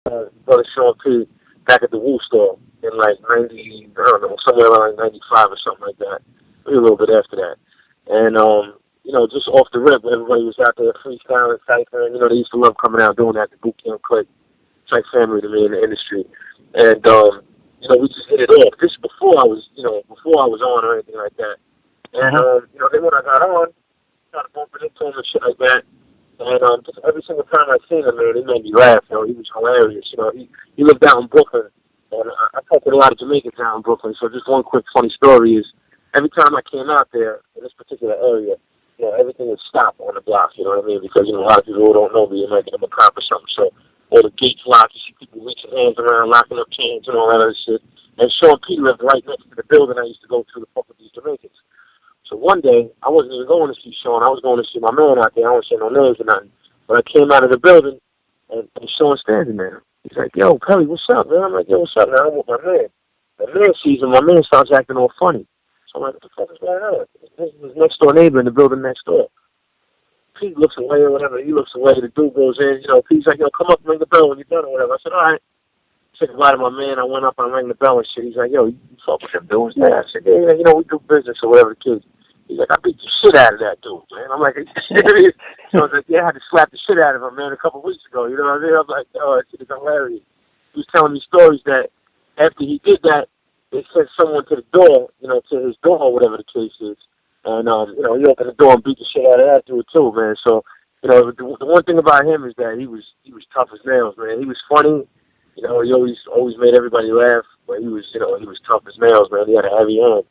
brother Sean P back at the Wu store in like 90, I don't know, somewhere around like 95 or something like that. Maybe a little bit after that. And, just off the rip, everybody was out there freestyling, cyphering. They used to love coming out doing that, the boot camp clique. It's like family to me in the industry. And, we just hit it off. This before I was on or anything like that. And, then when I got on, started bumping into him and shit like that. And just every single time I seen him, man, it made me laugh. He was hilarious. He lived out in Brooklyn. And I talked with a lot of Jamaicans out in Brooklyn. So just one quick funny story is every time I came out there in this particular area, everything would stop on the block, you know what I mean? Because, a lot of people who don't know me, you might get them a cop or something. So all the gates locked, you see people reaching hands around, locking up chains and all that other shit. And Sean P lived right next to the building I used to go to fuck with these Jamaicans. So one day, I wasn't even going to see Sean. I was going to see my man out there. I don't say no names or nothing. But I came out of the building, and Sean's standing there. He's like, yo, Pelly, what's up, man? I'm like, yo, what's up, man? I'm with my man. The man sees him. My man starts acting all funny. So I'm like, what the fuck is going on? This is his next-door neighbor in the building next door. Pete looks away or whatever. He looks away. The dude goes in. Pete's like, yo, come up and ring the bell when you're done or whatever. I said, all right. I said goodbye to my man. I went up and rang the bell and shit. He's like, yo, you fuck with them dudes? Yeah. I said, yeah, we do business or whatever the kids. He's like, I beat the shit out of that dude, man. I'm like, are you serious? So I was like, yeah, I had to slap the shit out of him, man, a couple of weeks ago. You know what I mean? I'm like, oh, that shit is hilarious. He was telling me stories that after he did that, they sent someone to the door, to his door or whatever the case is. And, he opened the door and beat the shit out of that dude too, man. So, the one thing about him is that he was tough as nails, man. He was funny. He always made everybody laugh, but he was tough as nails, man. He had a heavy hand.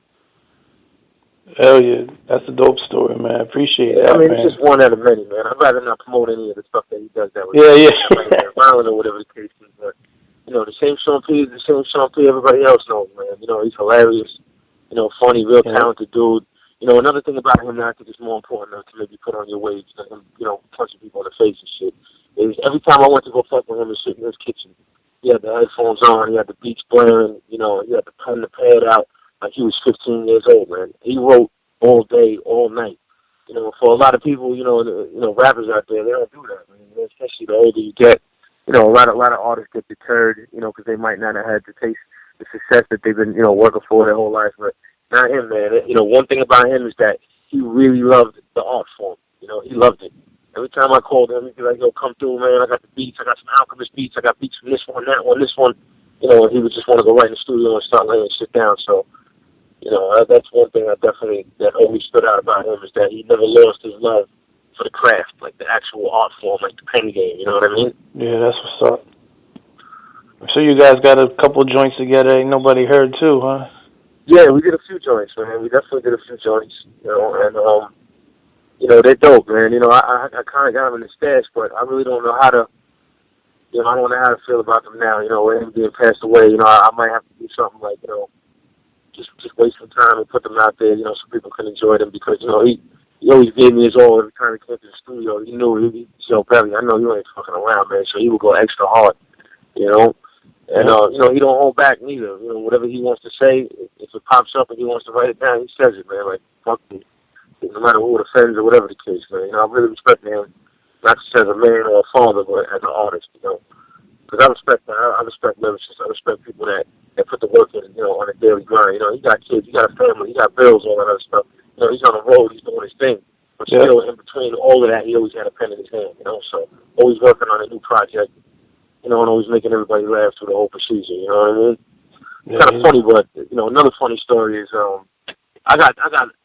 Hell yeah, that's a dope story, man. I appreciate that, man. It's just one out of many, man. I'd rather not promote any of the stuff that he does that was violent or whatever the case is. But, the same Sean P everybody else knows, man. He's hilarious, funny, real talented dude. Another thing about him that I think is more important to maybe put on your wage than him, punching people in the face and shit, is every time I went to go fuck with him and shit in his kitchen, he had the headphones on, he had the beats blaring, he had the pen, the pad out. Like he was 15 years old, man. He wrote all day, all night. For a lot of people, rappers out there, they don't do that, man. Especially the older you get, a lot of artists get deterred, because they might not have had to taste the success that they've been, working for their whole life. But not him, man. One thing about him is that he really loved the art form. He loved it. Every time I called him, he'd be like, yo, come through, man. I got the beats. I got some Alchemist beats. I got beats from this one, that one, this one. He would just want to go right in the studio and start laying shit down. So, that's one thing that always stood out about him is that he never lost his love for the craft, like the actual art form, like the pen game, you know what I mean? Yeah, that's what's up. So you guys got a couple joints together, ain't nobody heard too, huh? Yeah, we did a few joints, man. We definitely did a few joints, and, they're dope, man. I kind of got them in the stash, but I really don't know how to, I don't know how to feel about them now, with him being passed away. I might have to do something like, just waste some time and put them out there, so people can enjoy them because, he always gave me his all every time he came to the studio. He knew, Perry, I know you ain't fucking around, man, so he would go extra hard, And, he don't hold back neither. Whatever he wants to say, if it pops up and he wants to write it down, he says it, man, like, fuck me. No matter who it offends or whatever the case, man. I really respect him, not just as a man or a father, but as an artist, Because I respect lyricists. I respect people that put the work in, on a daily grind. He got kids, he got a family, he got bills, all that other stuff. He's on the road, he's doing his thing. But still, in between all of that, he always had a pen in his hand, So always working on a new project, and always making everybody laugh through the whole procedure, you know what I mean? It's kind of funny, but, another funny story is, I got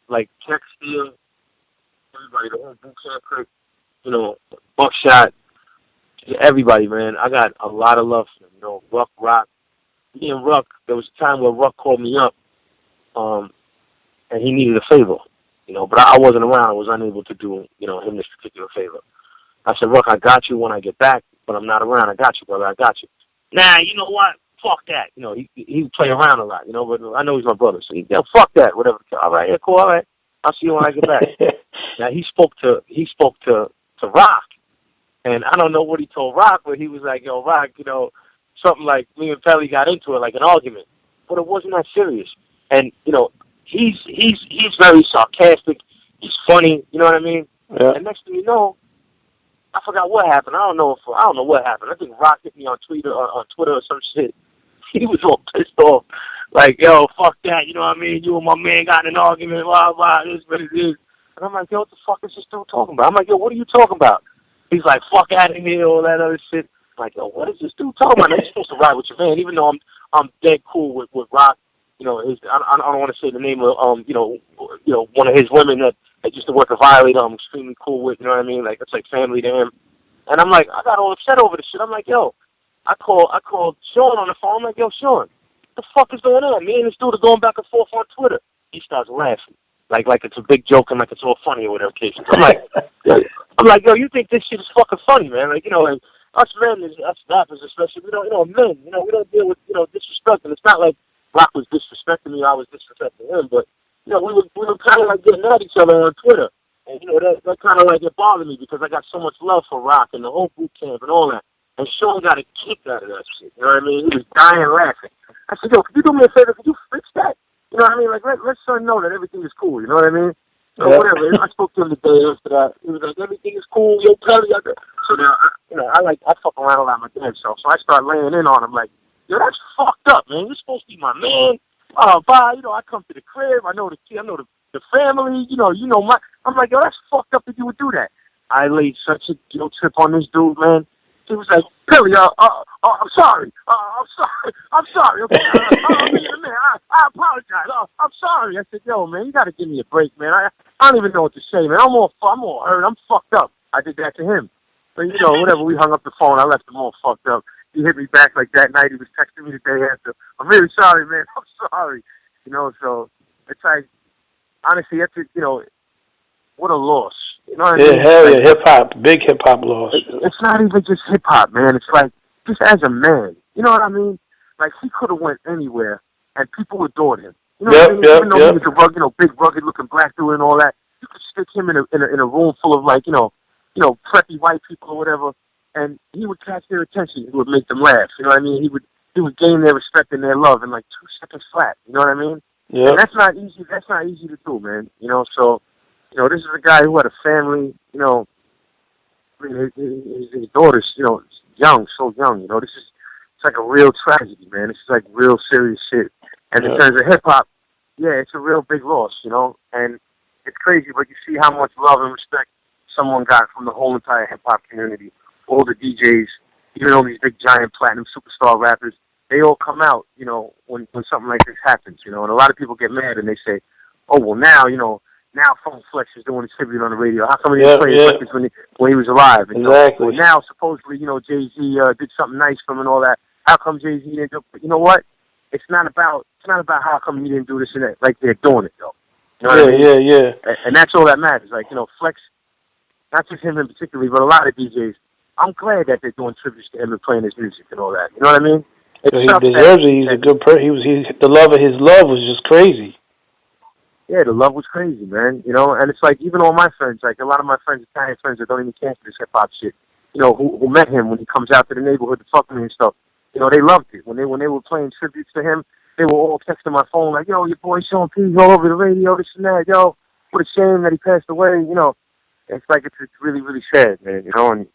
like Tech Steel, everybody, the whole boot camp clique, Buckshot, everybody, man. I got a lot of love for them. Ruck, Rock. Me and Ruck, there was a time where Ruck called me up, and he needed a favor, but I wasn't around. I was unable to do, him this particular favor. I said, Ruck, I got you when I get back, but I'm not around. I got you, brother. I got you. Nah, you know what? Fuck that. He would play around a lot, but I know he's my brother, so fuck that, whatever. All right, yeah, cool, all right. I'll see you when I get back. Now, he spoke to Rock, and I don't know what he told Rock, but he was like, yo, Rock, something like me and Pelly got into it, like an argument. But it wasn't that serious. And, he's very sarcastic. He's funny, you know what I mean? Yeah. And next thing you know, I forgot what happened. I don't know what happened. I think Rock hit me on Twitter or some shit. He was all pissed off. Like, yo, fuck that, you know what I mean? You and my man got in an argument, blah, blah, this what it is. And I'm like, yo, what the fuck is this dude talking about? I'm like, yo, what are you talking about? He's like, fuck out of here, all that other shit. I'm like, yo, what is this dude talking about? Now, you're supposed to ride with your man, even though I'm dead cool with Rock. You know, I don't want to say the name of one of his women that used to work at Violator. I'm extremely cool with. You know what I mean? Like, it's like family to him. And I'm like, I got all upset over this shit. I'm like, yo, I called Sean on the phone. I'm like, yo, Sean, what the fuck is going on? Me and this dude are going back and forth on Twitter. He starts laughing. Like it's a big joke and like it's all funny or whatever case. I'm like, yo, you think this shit is fucking funny, man? Like, you know, like, us men, us rappers especially, we don't, men, we don't deal with, disrespect. And it's not like Rock was disrespecting me, I was disrespecting him, but, we were kind of like getting at each other on Twitter. And, that kind of like, it bothered me because I got so much love for Rock and the whole boot camp and all that. And Sean got a kick out of that shit, you know what I mean? He was dying laughing. I said, yo, could you do me a favor? Could you fix that? You know what I mean? Like, let son know that everything is cool, you know what I mean? So whatever. I spoke to him the day after that. He was like, everything is cool, yo, Pelly. So now, I fuck around a lot with my damn self. So I start laying in on him like, yo, that's fucked up, man. You're supposed to be my man. Bye. I come to the crib. I know the kid. I know the family. I'm like, yo, that's fucked up that you would do that. I laid such a guilt trip on this dude, man. He was like, Billy, I'm sorry. I'm sorry. Okay, man, I apologize. I'm sorry. I said, yo, man, you got to give me a break, man. I don't even know what to say, man. I'm all hurt. I'm fucked up. I did that to him. But, whatever, we hung up the phone. I left him all fucked up. He hit me back like that night. He was texting me the day after. I'm really sorry, man. I'm sorry. So it's like, honestly, that's what a loss. You know what I mean? Hell yeah, hip-hop. Big hip-hop loss. It's not even just hip-hop, man. It's like, just as a man. You know what I mean? Like, he could have went anywhere, and people adored him. You know what I mean? Even though he was a rugged, big, rugged-looking black dude and all that, you could stick him in a room full of, like, preppy white people or whatever, and he would catch their attention. He would make them laugh. You know what I mean? He would gain their respect and their love in, like, 2 seconds flat. You know what I mean? Yeah. And that's not easy. That's not easy to do, man. So... this is a guy who had a family, his daughter's, young, so young, it's like a real tragedy, man. This is like real serious shit. And in terms of hip-hop, it's a real big loss, and it's crazy, but you see how much love and respect someone got from the whole entire hip-hop community, all the DJs, even all these big, giant, platinum superstar rappers, they all come out, when something like this happens, and a lot of people get mad and they say, oh, well, now Funk Flex is doing a tribute on the radio. How come he didn't play his records when he was alive? And, exactly. Well, now, supposedly, Jay-Z did something nice for him and all that. How come Jay-Z didn't do it? But you know what? It's not about how come he didn't do this and that. Like, they're doing it, though. You know what I mean? Yeah. And that's all that matters. Like, Flex, not just him in particular, but a lot of DJs, I'm glad that they're doing tributes to him and playing his music and all that. You know what I mean? He deserves it. He's a good person. The love of his love was just crazy. Yeah, the love was crazy, man. And it's like, even all my friends, like a lot of my friends, Italian friends that don't even care for this hip-hop shit, who met him when he comes out to the neighborhood to fuck with me and stuff, they loved it. When they were playing tributes to him, they were all texting my phone like, yo, your boy Sean P's all over the radio, this and that, yo, what a shame that he passed away, It's like, it's really, really sad, man, and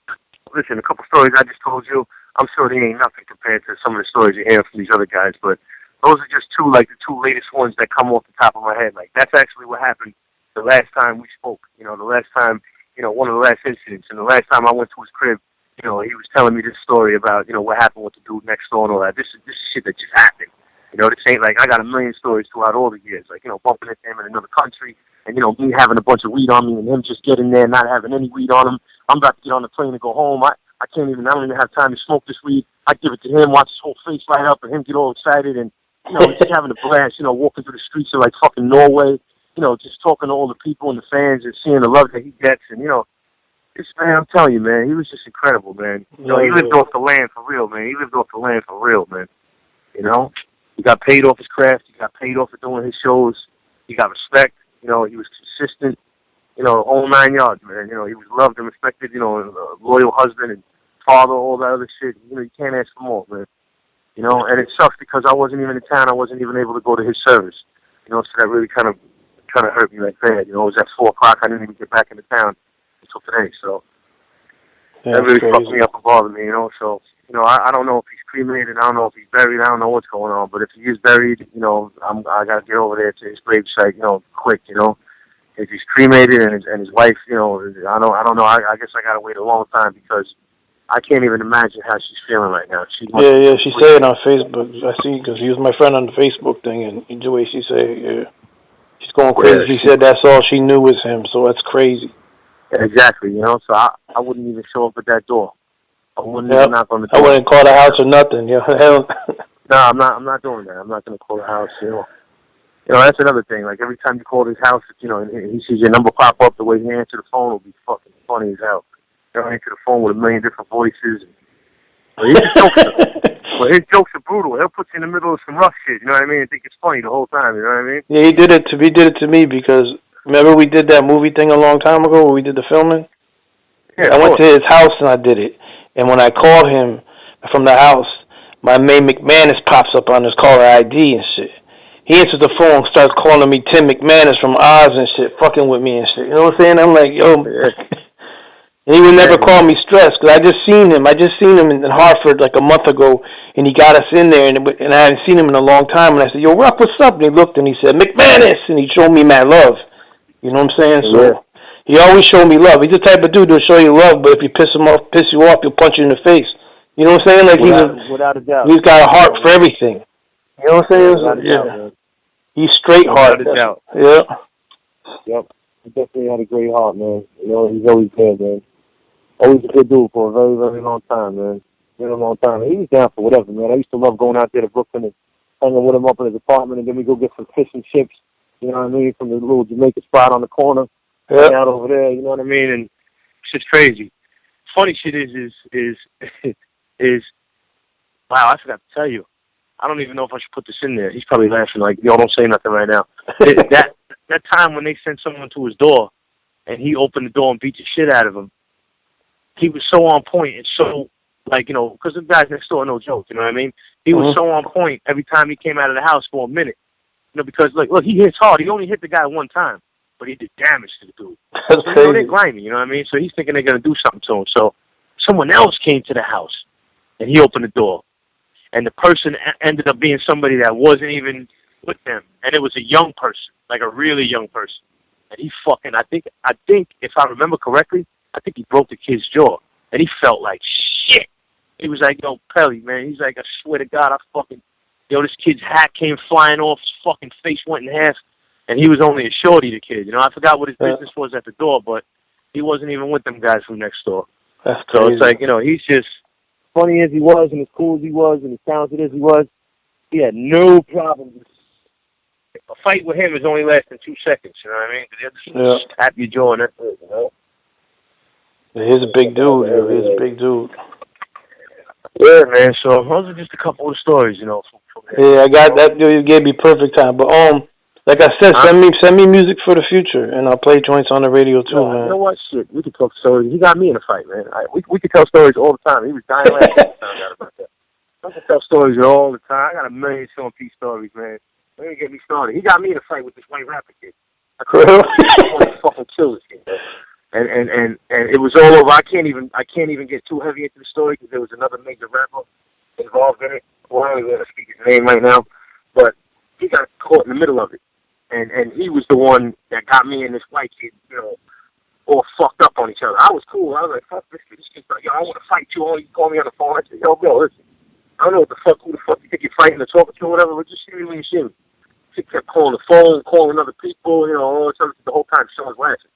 listen, a couple stories I just told you, I'm sure they ain't nothing compared to some of the stories you hear from these other guys, but those are just the two latest ones that come off the top of my head. Like, that's actually what happened the last time we spoke. The last time, one of the last incidents. And the last time I went to his crib, he was telling me this story about, what happened with the dude next door and all that. This is shit that just happened. This ain't like I got a million stories throughout all the years. Like, bumping into him in another country and, me having a bunch of weed on me and him just getting there, not having any weed on him. I'm about to get on the plane and go home. I don't even have time to smoke this weed. I give it to him, watch his whole face light up and him get all excited and, just having a blast, walking through the streets of, like, fucking Norway, just talking to all the people and the fans and seeing the love that he gets. And, this man, I'm telling you, man, he was just incredible, man. He lived off the land for real, man. He got paid off his craft. He got paid off for doing his shows. He got respect. He was consistent, all 9 yards, man. He was loved and respected, a loyal husband and father, all that other shit. You can't ask for more, man. And it sucks because I wasn't even in town. I wasn't even able to go to his service. So that really kind of hurt me like bad. It was at 4 o'clock. I didn't even get back into town until today. So, Yeah, that really fucked me up and bothered me, you know. So, you know, I don't know if he's cremated, I don't know if he's buried, I don't know what's going on. But if he is buried, you know, I gotta get over there to his gravesite, you know, quick, you know. If he's cremated and his wife, you know, I don't know. I guess I gotta wait a long time because I can't even imagine how she's feeling right now. She said it on Facebook. I see, because he was my friend on the Facebook thing, and the way she said, she's going crazy. She said that's all she knew was him, so that's crazy. Exactly, you know. So I wouldn't even show up at that door. I wouldn't even knock on the door. I wouldn't call the house or nothing. You know, No, I'm not doing that. I'm not gonna call the house. You know, that's another thing. Like every time you call his house, you know, and he sees your number pop up, the way he answered the phone will be fucking funny as hell. He'll answer the phone with a million different voices. But his jokes are brutal. He'll put you in the middle of some rough shit. You know what I mean? And think it's funny the whole time. You know what I mean? Yeah, he did it to me because remember we did that movie thing a long time ago where we did the filming. Yeah, I went to his house and I did it. And when I called him from the house, my main McManus pops up on his caller ID and shit. He answers the phone, starts calling me Tim McManus from Oz and shit, fucking with me and shit. You know what I'm saying? I'm like, yo. And he would never call me stressed because I just seen him in Hartford like a month ago, and he got us in there, and I hadn't seen him in a long time. And I said, "Yo, Rock, what's up?" And he looked and he said, "McManus," and he showed me mad love. You know what I'm saying? So he always showed me love. He's the type of dude that'll show you love, but if you piss you off, he'll punch you in the face. You know what I'm saying? Like without a doubt, he's got a heart for everything. You know what I'm saying? Without a doubt, he's straight heart. Without a doubt. Yeah. Yep. He definitely had a great heart, man. You know, he's always there, man. Always a good dude for a very, very long time, man. Been a long time. He was down for whatever, man. I used to love going out there to Brooklyn and hanging with him up in his apartment, and then we go get some fish and chips, you know what I mean, from the little Jamaican spot on the corner. Hang out over there, you know what I mean? And shit's crazy. Funny shit is wow, I forgot to tell you. I don't even know if I should put this in there. He's probably laughing like, yo, don't say nothing right now. That time when they sent someone to his door, and he opened the door and beat the shit out of him, he was so on point and so, like, you know, because the guys next door are no joke, you know what I mean? He was so on point every time he came out of the house for a minute. You know, because, look, he hits hard. He only hit the guy one time, but he did damage to the dude. That's so, crazy. you know, they're grimy, you know what I mean? So he's thinking they're going to do something to him. So someone else came to the house, and he opened the door. And the person ended up being somebody that wasn't even with them. And it was a young person, like a really young person. And he fucking, I think, if I remember correctly, I think he broke the kid's jaw. And he felt like shit. He was like, yo, Pelly, man. He's like, I swear to God, this kid's hat came flying off. His fucking face went in half. And he was only a shorty, the kid. You know, I forgot what his business was at the door, but he wasn't even with them guys from next door. That's crazy. So it's like, you know, he's just funny as he was and as cool as he was and as talented as he was. He had no problem. A fight with him is only lasting 2 seconds, you know what I mean? Because the other just tap your jaw and that's it, you know? He's a big dude. He's a big dude. Yeah, man. So those are just a couple of stories, you know. I got that. You gave me perfect time. But like I said, send me music for the future, and I'll play joints on the radio too, man. You know what? Shit, we could talk stories. He got me in a fight, man. We could tell stories all the time. He was dying laughing when I found out about that. I can tell stories all the time. I got a million Sean P stories, man. Don't even get me started. He got me in a fight with this white rapper kid. I couldn't fucking kill this kid, man. And it was all over. I can't even get too heavy into the story because there was another major rapper involved in it. Well, I don't even want to speak his name right now, but he got caught in the middle of it, and he was the one that got me and this white kid, you know, all fucked up on each other. I was cool. I was like, fuck this kid. This kid's like, yo, I want to fight you. You call me on the phone. I said, yo, listen, I don't know who the fuck you think you're fighting or talking to or whatever, but just shoot me when you shoot me. He kept calling the phone, calling other people, you know, all this other, the whole time Sean's laughing.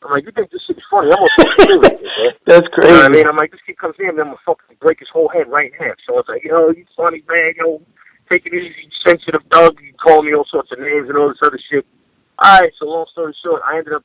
I'm like, you think this shit is funny? I'm going to fucking kill this kid, man. That's crazy. You know what I mean? I'm like, this kid comes in, and I'm going to fucking break his whole head right in half. So it's like, yo, you funny, man, yo, take it easy, sensitive thug. You call me all sorts of names and all this other shit. All right, so long story short, I ended up,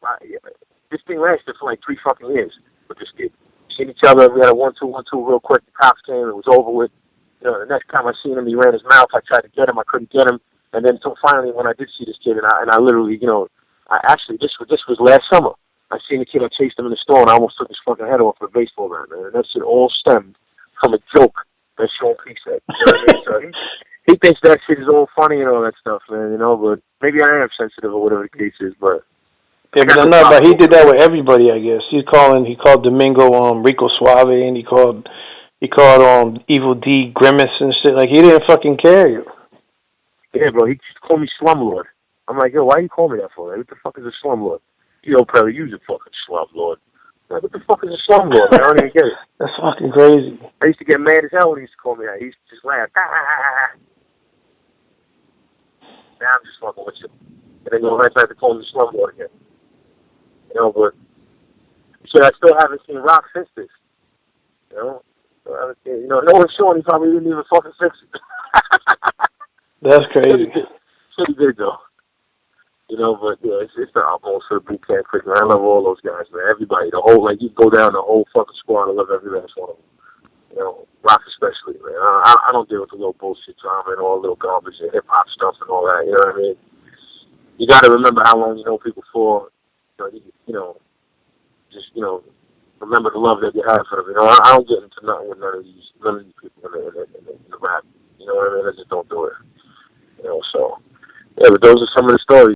this thing lasted for like 3 fucking years with this kid. Seen each other, we had a 1-2 real quick. The cops came, it was over with. You know, the next time I seen him, he ran his mouth. I tried to get him, I couldn't get him. And then until finally, when I did see this kid, and I literally, you know, this was last summer. I seen the kid, I chased him in the store, and I almost took his fucking head off with a baseball bat, man. And that shit all stemmed from a joke that Sean P said. You know what I mean? So he thinks that shit is all funny and all that stuff, man, you know, but maybe I am sensitive or whatever the case is, but Yeah, but he did that with everybody, I guess. He called Domingo Rico Suave, and he called Evil D Grimace and shit. Like, he didn't fucking care. Yeah, bro, he just called me slumlord. I'm like, yo, why you call me that for? Like, what the fuck is a slumlord? Yo, Pelly, you's a fucking slumlord. Like, what the fuck is a slumlord? I don't even get it. That's fucking crazy. I used to get mad as hell when he used to call me that. He used to just laugh. Now I'm just fucking with you. And then go right back to calling me slumlord again. You know, but so I still haven't seen Rock since this. You know? So I haven't seen, no one's showing. He probably didn't even fucking fix it. That's crazy. Pretty good though. You know, but yeah, it's the utmost for the boot camp quick, man. I love all those guys, man. Everybody, the whole, like, you go down the whole fucking squad. I love every last one of them. You know, Rock especially, man. I don't deal with the little bullshit drama and all the little garbage and hip hop stuff and all that. You know what I mean? You got to remember how long you know people for. Just remember the love that you have for them. You know, I don't get into nothing with none of these people in the rap. You know what I mean? I just don't do it. You know, so yeah, but those are some of the stories.